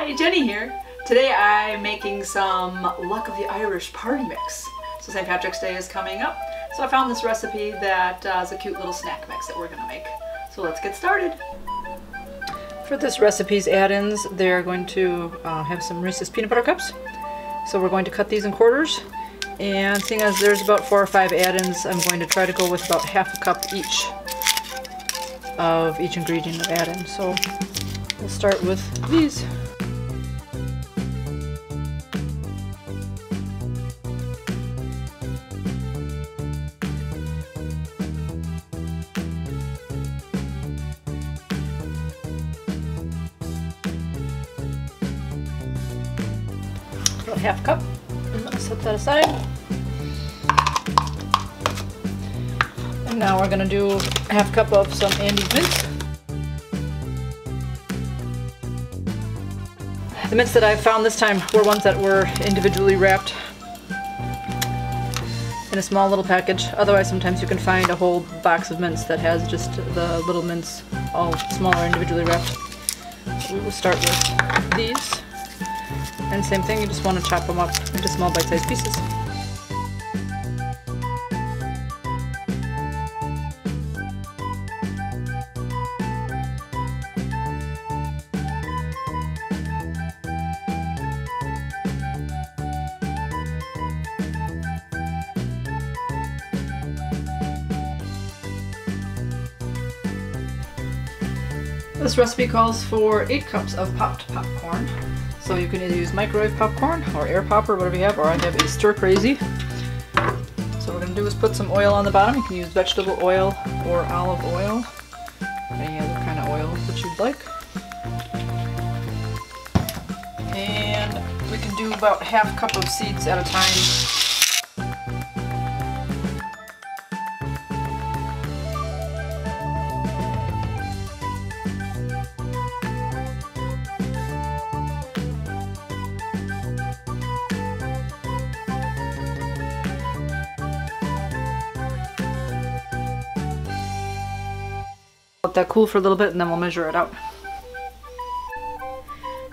Hi, Jenny here. Today I'm making some Luck of the Irish party mix. So St. Patrick's Day is coming up, so I found this recipe that is a cute little snack mix that we're going to make. So let's get started. For this recipe's add-ins, they're going to have some Reese's peanut butter cups. So we're going to cut these in quarters, and seeing as there's about 4 or 5 add-ins, I'm going to try to go with about half a cup each of each ingredient of add-in. So we'll start with these. About half a cup. I'm going to set that aside. And now we're going to do half a cup of some Andes mints. The mints that I found this time were ones that were individually wrapped in a small little package. Otherwise, sometimes you can find a whole box of mints that has just the little mints all smaller, individually wrapped. So we will start with these. And same thing, you just want to chop them up into small bite-sized pieces. This recipe calls for 8 cups of popped popcorn. So you can either use microwave popcorn or air pop or whatever you have, or I have a Stir Crazy. So what we're going to do is put some oil on the bottom. You can use vegetable oil or olive oil, any other kind of oil that you'd like. And we can do about half a cup of seeds at a time. Let that cool for a little bit and then we'll measure it out.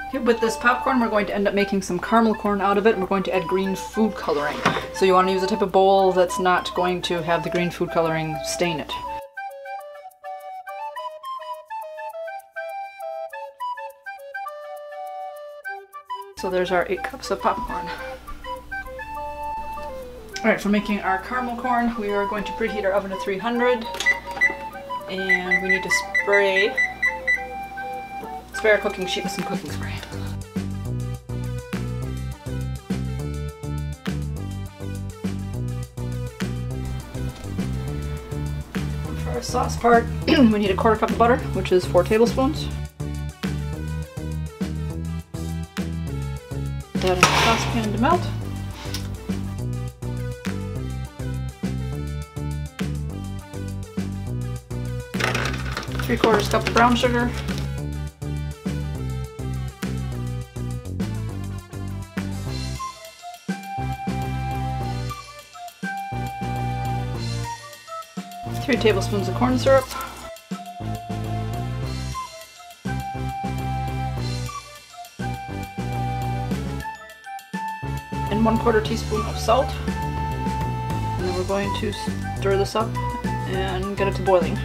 Okay, with this popcorn we're going to end up making some caramel corn out of it, and we're going to add green food coloring. So you want to use a type of bowl that's not going to have the green food coloring stain it. So there's our 8 cups of popcorn. Alright, for making our caramel corn, we are going to preheat our oven to 300. And we need to spray our cooking sheet with some cooking spray. For our sauce part, we need a 1/4 cup of butter, which is 4 tablespoons. Put that in the saucepan to melt. Three-quarters cup of brown sugar, three tablespoons of corn syrup, and 1/4 teaspoon of salt. And then we're going to stir this up and get it to boiling.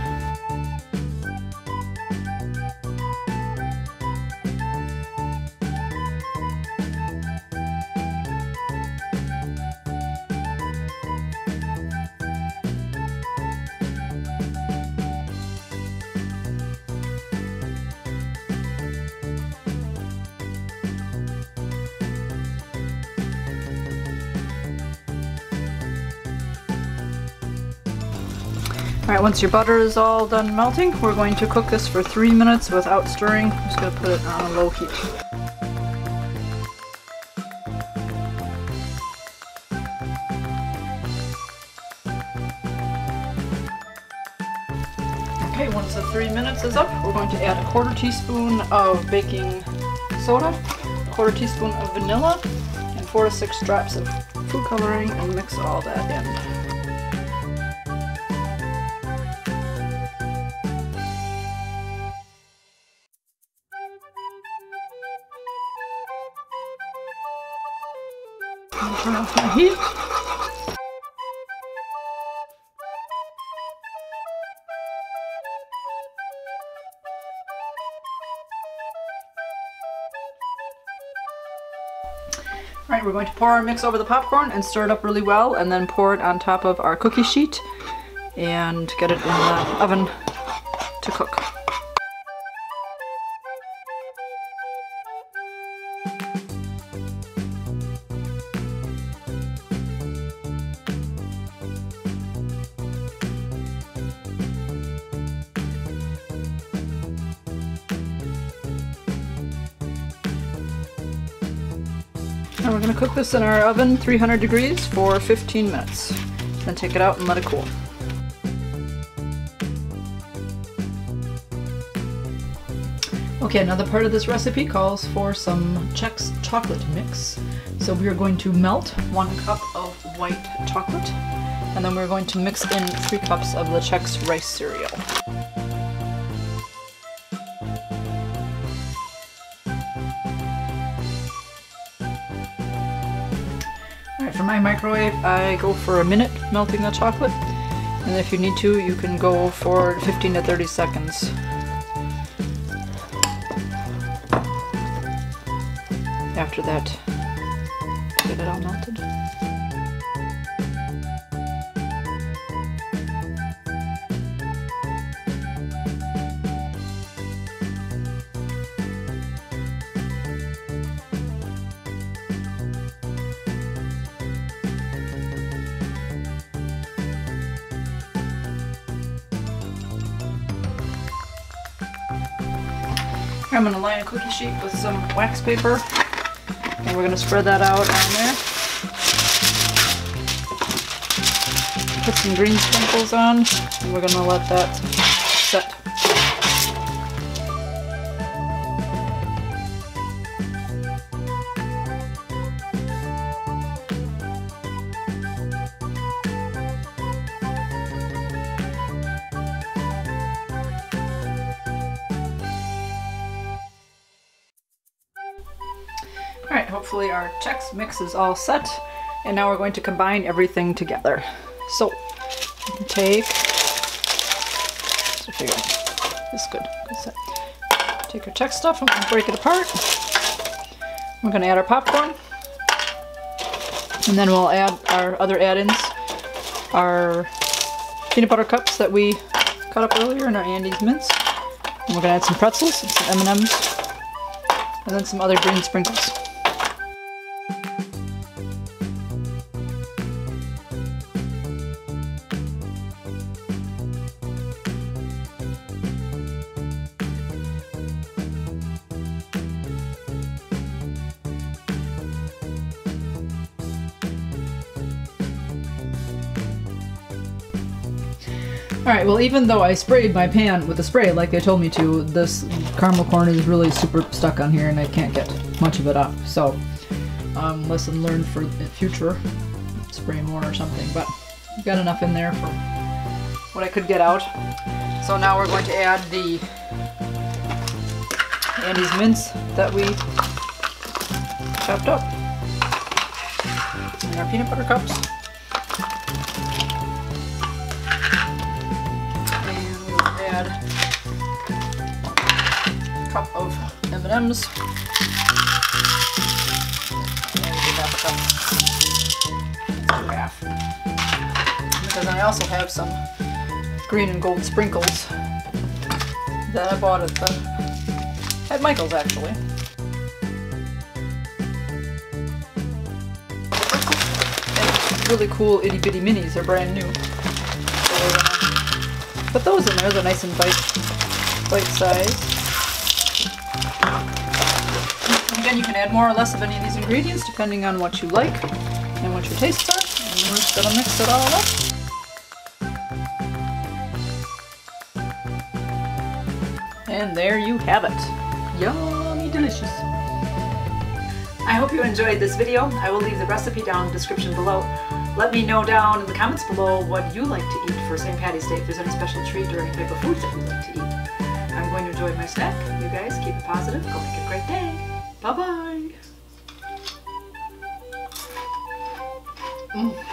Alright, once your butter is all done melting, we're going to cook this for 3 minutes without stirring. I'm just going to put it on a low heat. Okay, once the 3 minutes is up, we're going to add a 1/4 teaspoon of baking soda, a 1/4 teaspoon of vanilla, and 4 to 6 drops of food coloring, and mix all that in. Turn off my heat. Alright, we're going to pour our mix over the popcorn and stir it up really well, and then pour it on top of our cookie sheet and get it in the oven to cook. Now we're going to cook this in our oven, 300 degrees, for 15 minutes. Then take it out and let it cool. Okay, another part of this recipe calls for some Chex Chocolate mix. So we are going to melt 1 cup of white chocolate, and then we're going to mix in 3 cups of the Chex Rice Cereal. Alright, for my microwave, I go for a minute melting the chocolate, and if you need to, you can go for 15 to 30 seconds. After that, get it all melted. I'm going to line a cookie sheet with some wax paper, and we're going to spread that out on there. Put some green sprinkles on, and we're going to let that set. Alright, hopefully our Chex mix is all set, and now we're going to combine everything together. So, you can take, so figure this is good set. Take our Chex stuff and we're going to break it apart. We're going to add our popcorn, and then we'll add our other add-ins, our peanut butter cups that we cut up earlier in our Andes mints. And we're going to add some pretzels and some M&Ms, and then some other green sprinkles. Alright, well, even though I sprayed my pan with a spray like they told me to, this caramel corn is really super stuck on here and I can't get much of it off. So, lesson learned for the future. Spray more or something, but I've got enough in there for what I could get out. So now we're going to add the Andes mints that we chopped up. And our peanut butter cups. Add a cup of M&Ms, and half a cup, half. Because I also have some green and gold sprinkles that I bought at Michael's, actually. And really cool itty bitty minis, they're brand new. So we're gonna put those in there, they're nice and bite size. Again, you can add more or less of any of these ingredients depending on what you like and what your tastes are. And we're just going to mix it all up. And there you have it. Yummy delicious. I hope you enjoyed this video. I will leave the recipe down in the description below. Let me know down in the comments below what you like to eat for St. Patty's Day, if there's any special treat or any type of foods that you like to eat. I'm going to enjoy my snack. You guys keep it positive. Go make it a great day. Bye-bye. Mm.